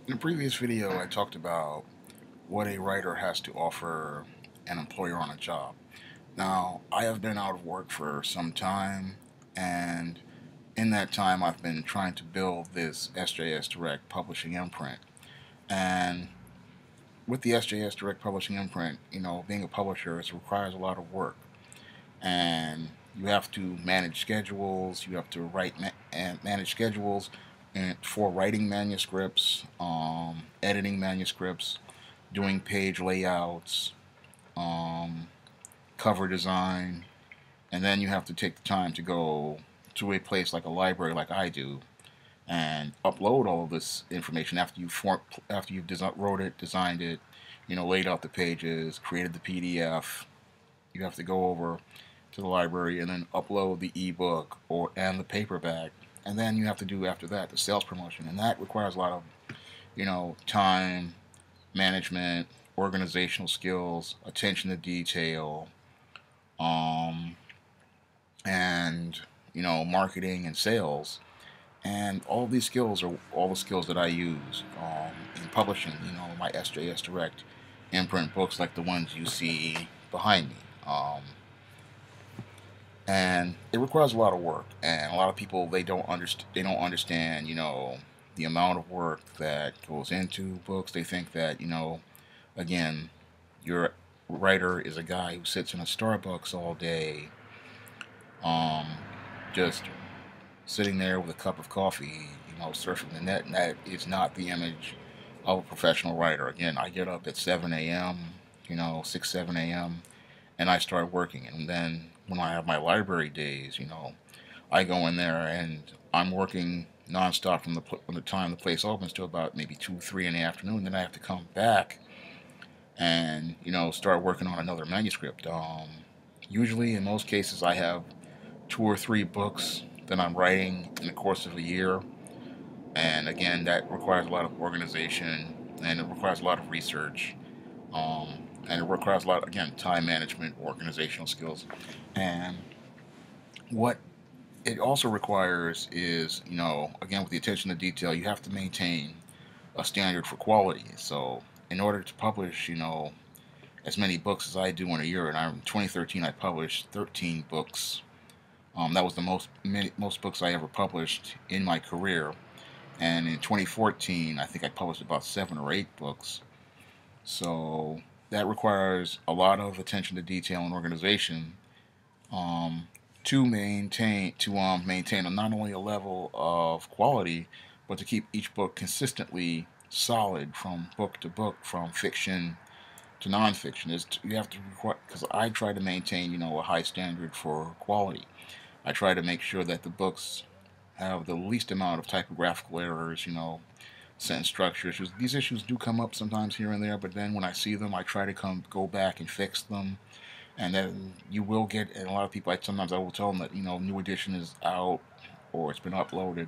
In a previous video, I talked about what a writer has to offer an employer on a job. Now, I have been out of work for some time, and in that time, I've been trying to build this SJS Direct Publishing imprint. And with the SJS Direct Publishing imprint, being a publisher, it requires a lot of work. And you have to manage schedules, you have to and manage schedules for writing manuscripts, editing manuscripts, doing page layouts, um, cover design, and then you have to take the time to go to a place like a library, like I do, and upload all of this information after you've wrote it, designed it, laid out the pages, created the PDF. You have to go over to the library and then upload the ebook and the paperback, and then you have to do after that the sales promotion, and that requires a lot of time management, organizational skills, attention to detail, um, and marketing and sales. And all these skills are all the skills that I use in publishing. My SJS Direct imprint books like the ones you see behind me. And it requires a lot of work, and a lot of people they don't understand the amount of work that goes into books. They think that again, your writer is a guy who sits in a Starbucks all day, um, just sitting there with a cup of coffee, surfing the net, and that is not the image of a professional writer. Again, I get up at 7 a.m., 6, 7 a.m., and I start working. And then when I have my library days, I go in there and I'm working nonstop from the time the place opens to about maybe 2, 3 in the afternoon. Then I have to come back and start working on another manuscript. Usually, in most cases, I have 2 or 3 books that I'm writing in the course of a year, and again, that requires a lot of organization and it requires a lot of research, um, and it requires a lot, again, time management, organizational skills, and what it also requires is, again, with the attention to detail, you have to maintain a standard for quality. So, in order to publish, as many books as I do in a year, and in 2013 I published 13 books. That was the most books I ever published in my career. And in 2014, I think I published about 7 or 8 books. So that requires a lot of attention to detail and organization, um, to maintain not only a level of quality, but to keep each book consistently solid from book to book, from fiction to nonfiction. You have to require, because I try to maintain a high standard for quality. I try to make sure that the books have the least amount of typographical errors, sentence structure issues. These issues do come up sometimes here and there, but then when I see them, I try to go back and fix them. And then you will get, and a lot of people, sometimes I will tell them that new edition is out or it's been uploaded.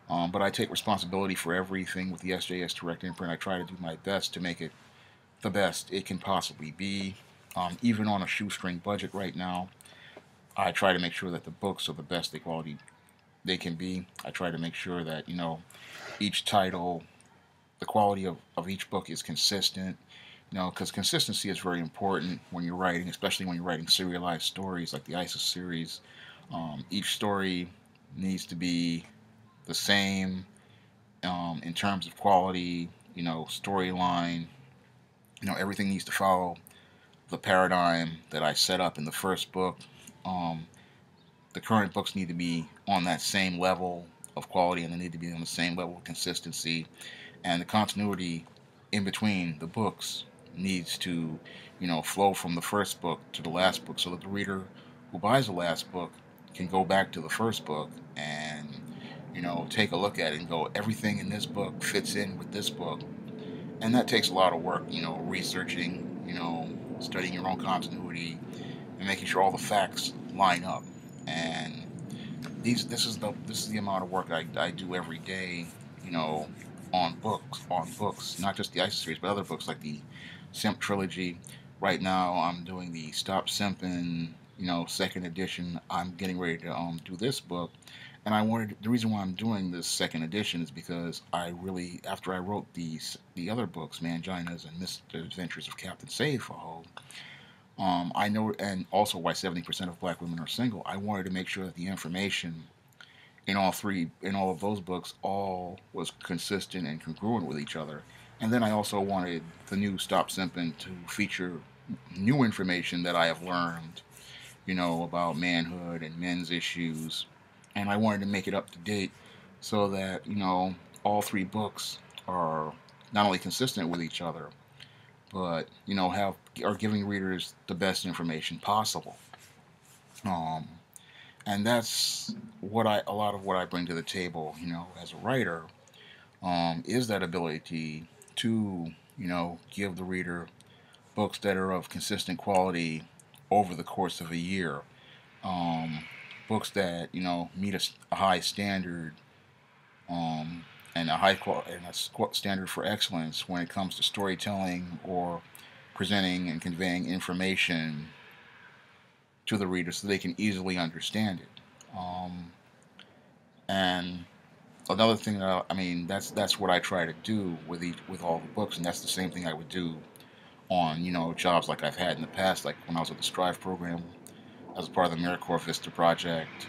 But I take responsibility for everything with the SJS Direct Imprint. I try to do my best to make it the best it can possibly be. Even on a shoestring budget right now, I try to make sure that the books are the best quality they can be. I try to make sure that each title, the quality of each book is consistent. Because consistency is very important when you're writing, especially when you're writing serialized stories like the ISIS series. Each story needs to be the same, in terms of quality, storyline. Everything needs to follow the paradigm that I set up in the first book. Um, the current books need to be on that same level of quality, and they need to be on the same level of consistency. And the continuity in between the books needs to, flow from the first book to the last book, so that the reader who buys the last book can go back to the first book and, take a look at it and go, everything in this book fits in with this book. And that takes a lot of work, researching, studying your own continuity and making sure all the facts line up. And this is the amount of work I do every day, you know, on books, not just the ISIS series, but other books like the Simp trilogy. Right now, I'm doing the Stop Simpin', second edition. I'm getting ready to do this book, And I wanted the reason why I'm doing this second edition is because I really, after I wrote the other books, Manginas and Misadventures of Captain Safeho, I know, and also why 70% of black women are single. I wanted to make sure that the information in all of those books all was consistent and congruent with each other. And then I also wanted the new Stop Simpin to feature new information that I have learned, about manhood and men's issues. And I wanted to make it up to date so that, all three books are not only consistent with each other, but, have are giving readers the best information possible. Um, and that's a lot of what I bring to the table, as a writer, is that ability to, give the reader books that are of consistent quality over the course of a year. Um, Books that meet a high standard, um, and a high quality and a standard for excellence when it comes to storytelling or presenting and conveying information to the reader so they can easily understand it. And another thing that that's what I try to do with all the books, and that's the same thing I would do on jobs like I've had in the past, like when I was at the Strive program as part of the AmeriCorps Vista project.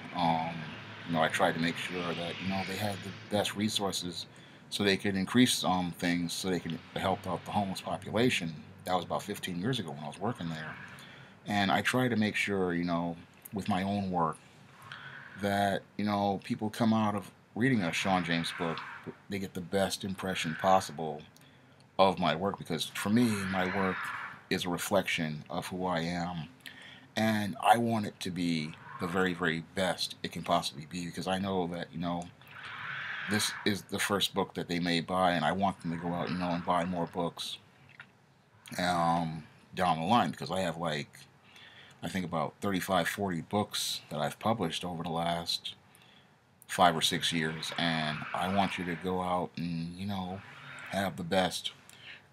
I tried to make sure that they had the best resources so they could increase things so they could help out the homeless population. That was about 15 years ago when I was working there, and I tried to make sure with my own work that people come out of reading a Shawn James book, they get the best impression possible of my work, because for me my work is a reflection of who I am, and I want it to be the very, very best it can possibly be, because I know that this is the first book that they may buy, and I want them to go out and buy more books um, down the line, because I have I think about 35, 40 books that I've published over the last 5 or 6 years, and I want you to go out and have the best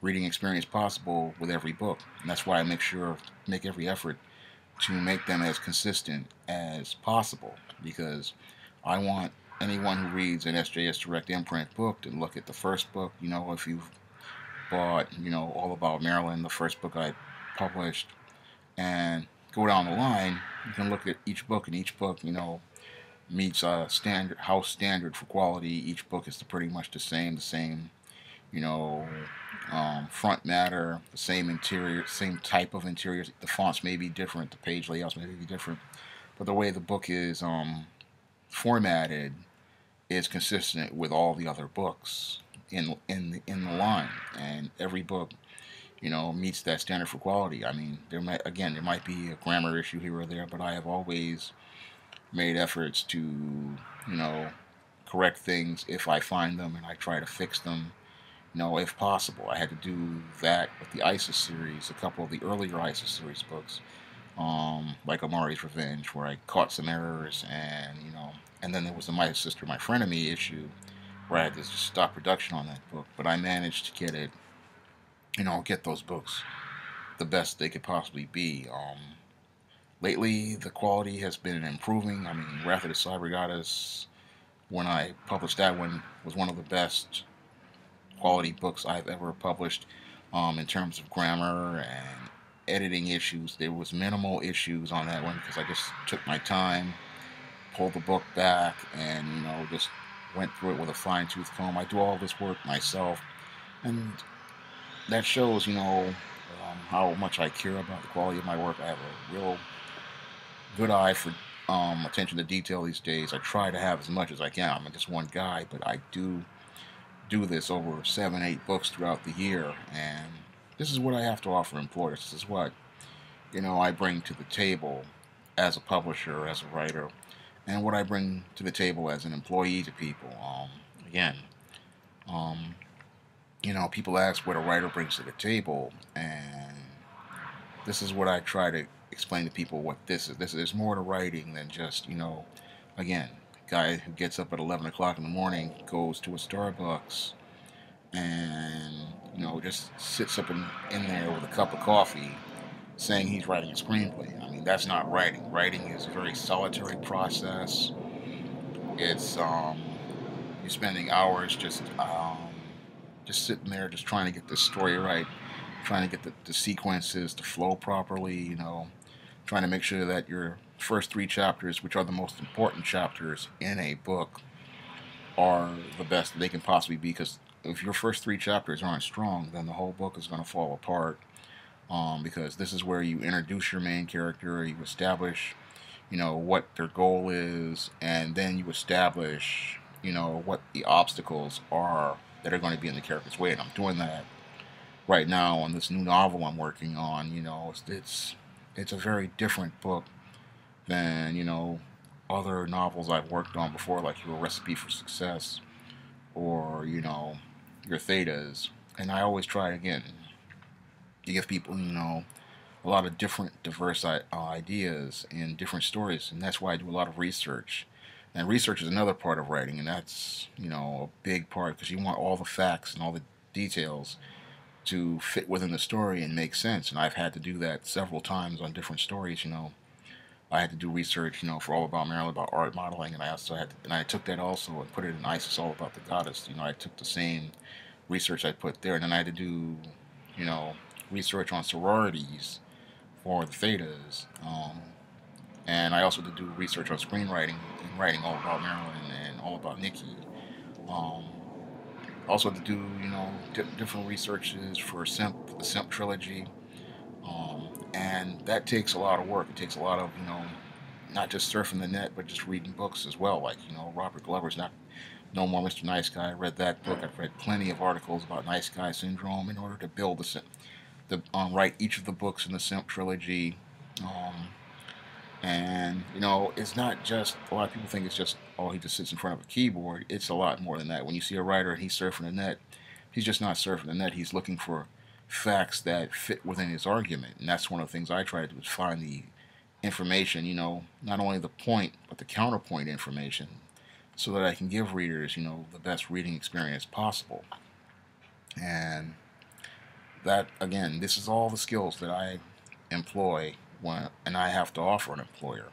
reading experience possible with every book, and that's why I make every effort to make them as consistent as possible, because I want anyone who reads an SJS Direct Imprint book to look at the first book. If you've bought All About Maryland, the first book I published, and go down the line, you can look at each book, and each book meets a standard house standard for quality. Each book is pretty much the same you know, front matter, the same interior, same type of interiors. The fonts may be different, the page layouts may be different, but the way the book is formatted is consistent with all the other books in the line, and every book meets that standard for quality. I mean, there might be a grammar issue here or there, but I have always made efforts to correct things if I find them, and I try to fix them if possible. I had to do that with the ISIS series, a couple of the earlier ISIS series books, like Amari's Revenge, where I caught some errors, and then there was the My Sister, My Frenemy issue, where I had to just stop production on that book. But I managed to get those books the best they could possibly be. Lately, the quality has been improving. I mean, Wrath of the Cyber Goddess, when I published that one, was one of the best quality books I've ever published in terms of grammar and editing issues. There was minimal issues on that one because I just took my time, pulled the book back, and just went through it with a fine-tooth comb. I do all this work myself, and that shows how much I care about the quality of my work. I have a real good eye for attention to detail these days. I try to have as much as I can. I'm just one guy, but I do this over 7, 8 books throughout the year, and this is what I have to offer employers. This is what I bring to the table as a publisher, as a writer, and what I bring to the table as an employee to people. Again, um, people ask what a writer brings to the table, and this is what I try to explain to people what this is. There's more to writing than just, again, a guy who gets up at 11 o'clock in the morning, goes to a Starbucks, and, just sits up in there with a cup of coffee saying he's writing a screenplay. I mean, that's not writing. Writing is a very solitary process. It's you're spending hours just sitting there, just trying to get the story right, trying to get the sequences to flow properly. Trying to make sure that your first three chapters, which are the most important chapters in a book, are the best they can possibly be. Because if your first three chapters aren't strong, then the whole book is going to fall apart. Because this is where you introduce your main character, you establish, what their goal is, and then you establish, what the obstacles are that are going to be in the character's way. And I'm doing that right now on this new novel I'm working on. It's a very different book than other novels I've worked on before, like Your Recipe for Success or Your Thetas. And I always try again to give people a lot of different, diverse ideas and different stories, and that's why I do a lot of research. And research is another part of writing, and that's a big part because you want all the facts and all the details to fit within the story and make sense. And I've had to do that several times on different stories. I had to do research, for All About Maryland about art modeling, and I also had to, and I took that also and put it in Isis All About the Goddess. I took the same research I put there, and then I had to do, you know, research on sororities for the Thetas. And I also did do research on screenwriting and writing All About Maryland and All About Nikki. Um, Also to do, different researches for the Simp trilogy. And that takes a lot of work. It takes a lot of, not just surfing the net, but just reading books as well. Like, Robert Glover's not No More Mr. Nice Guy. I read that book. I've read plenty of articles about Nice Guy Syndrome in order to build write each of the books in the Simp trilogy. Um, and, it's not just, a lot of people think it's just, oh, he just sits in front of a keyboard. It's a lot more than that. When you see a writer and he's surfing the net, he's just not surfing the net. He's looking for facts that fit within his argument. And that's one of the things I try to do is find the information, not only the point, but the counterpoint information so that I can give readers, the best reading experience possible. And that, again, this is all the skills that I employ and I have to offer an employer.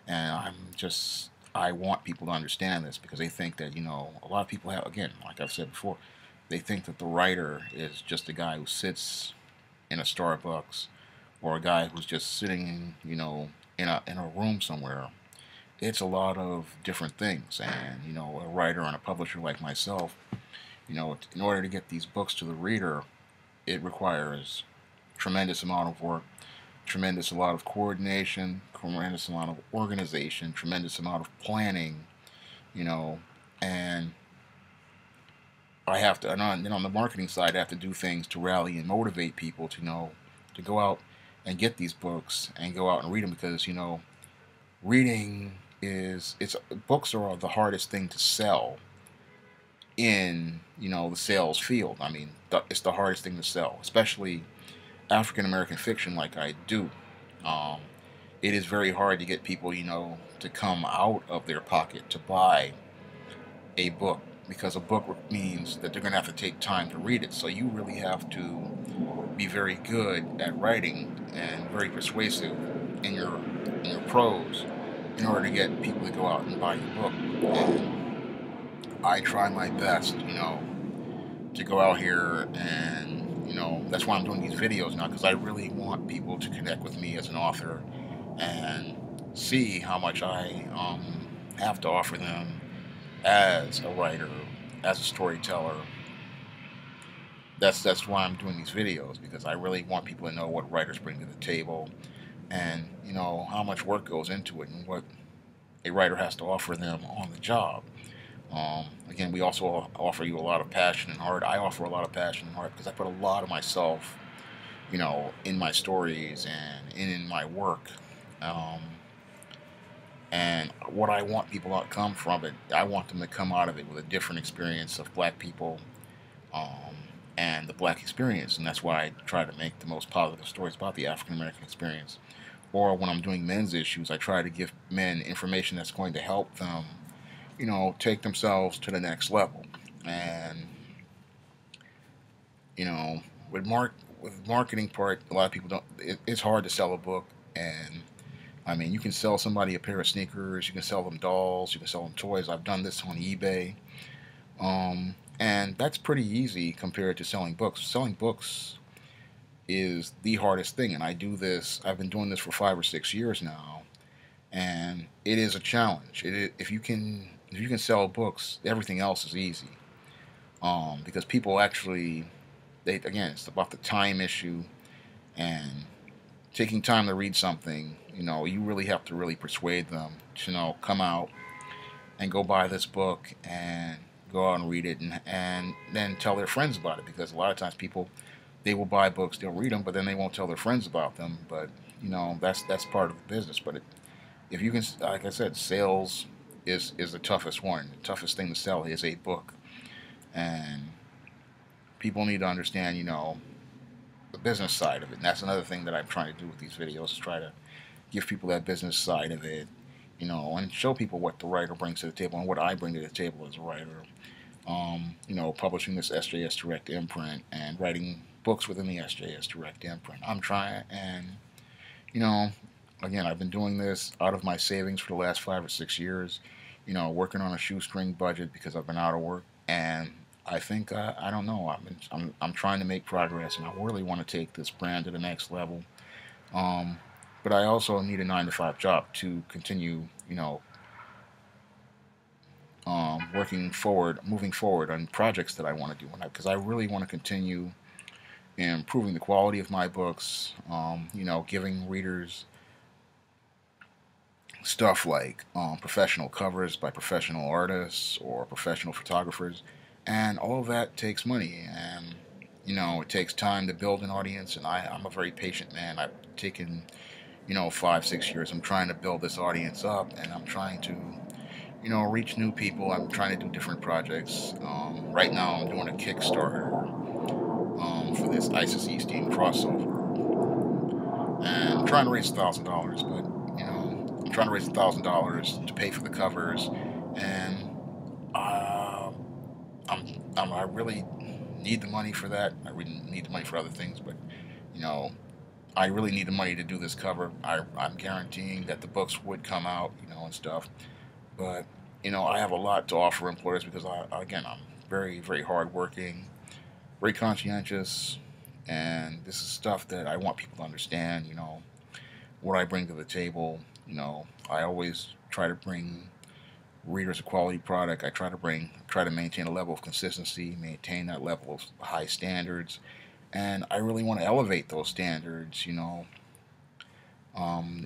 And I want people to understand this because they think that, a lot of people have, again, like I've said before, they think that the writer is just a guy who sits in a Starbucks or a guy who's just sitting, in a room somewhere. It's a lot of different things. And, a writer and a publisher like myself, in order to get these books to the reader, it requires tremendous amount of work, tremendous amount of coordination, tremendous amount of organization, tremendous amount of planning, you know, and I have to, and on the marketing side, I have to do things to rally and motivate people to to go out and get these books and go out and read them because reading it's books are the hardest thing to sell in the sales field. I mean, it's the hardest thing to sell, especially African American fiction like I do. Um, it is very hard to get people, to come out of their pocket to buy a book because a book means that they're going to have to take time to read it. So you really have to be very good at writing and very persuasive in your prose in order to get people to go out and buy your book. And I try my best, to go out here and that's why I'm doing these videos now because I really want people to connect with me as an author and see how much I have to offer them as a writer, as a storyteller. That's why I'm doing these videos because I really want people to know what writers bring to the table and how much work goes into it and what a writer has to offer them on the job. Again, we also offer you a lot of passion and heart. I offer a lot of passion and heart because I put a lot of myself, in my stories and in my work. Um, and what I want people to come from it, I want them to come out of it with a different experience of black people um, and the black experience. And that's why I try to make the most positive stories about the African American experience. Or when I'm doing men's issues, I try to give men information that's going to help them take themselves to the next level. And you know, with marketing part, a lot of people don't. It's hard to sell a book, and I mean, you can sell somebody a pair of sneakers, you can sell them dolls, you can sell them toys. I've done this on eBay. And that's pretty easy compared to selling books. Selling books is the hardest thing, and I do this. I've been doing this for 5 or 6 years now, and it is a challenge. If you can sell books, everything else is easy. Because people actually, they again, it's about the time issue and taking time to read something. You really have to really persuade them to come out and go buy this book and go out and read it, and then tell their friends about it, because a lot of times people, they will buy books, they'll read them, but then they won't tell their friends about them. But that's part of the business. But if you can, like I said, sales is the toughest one. The toughest thing to sell is a book, and people need to understand the business side of it. And that's another thing that I'm trying to do with these videos, is try to give people that business side of it, and show people what the writer brings to the table and what I bring to the table as a writer. Publishing this SJS Direct imprint and writing books within the SJS Direct imprint. I'm trying, and you know, again, I've been doing this out of my savings for the last 5 or 6 years. Working on a shoestring budget because I've been out of work, and I think I don't know. I'm trying to make progress, and I really want to take this brand to the next level. Um, but I also need a 9 to 5 job to continue, moving forward on projects that I want to do, because I really want to continue improving the quality of my books. Giving readers stuff like professional covers by professional artists or professional photographers, and all of that takes money, and it takes time to build an audience. And I'm a very patient man. I've taken 5, 6 years. I'm trying to build this audience up, and I'm trying to reach new people. I'm trying to do different projects. Right now, I'm doing a Kickstarter for this ISIS East Team crossover, and I'm trying to raise $1,000. But I'm trying to raise $1,000 to pay for the covers, and uh, I really need the money for that. I really need the money for other things, but you know, I really need the money to do this cover. I'm guaranteeing that the books would come out, and stuff. But I have a lot to offer employers, because I'm very, very hardworking, very conscientious, and this is stuff that I want people to understand. What I bring to the table. I always try to bring readers a quality product. I try to maintain a level of consistency, maintain that level of high standards, and I really want to elevate those standards.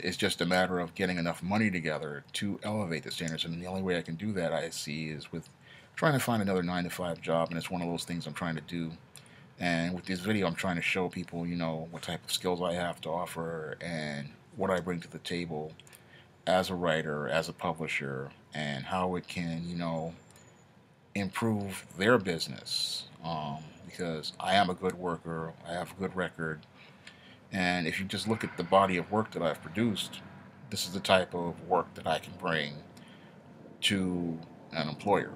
It's just a matter of getting enough money together to elevate the standards, and the only way I can do that, I see, is with trying to find another 9 to 5 job, and it's one of those things I'm trying to do. And with this video, I'm trying to show people, what type of skills I have to offer and what I bring to the table as a writer, as a publisher, and how it can, improve their business. Because I am a good worker, I have a good record, and if you just look at the body of work that I've produced, this is the type of work that I can bring to an employer.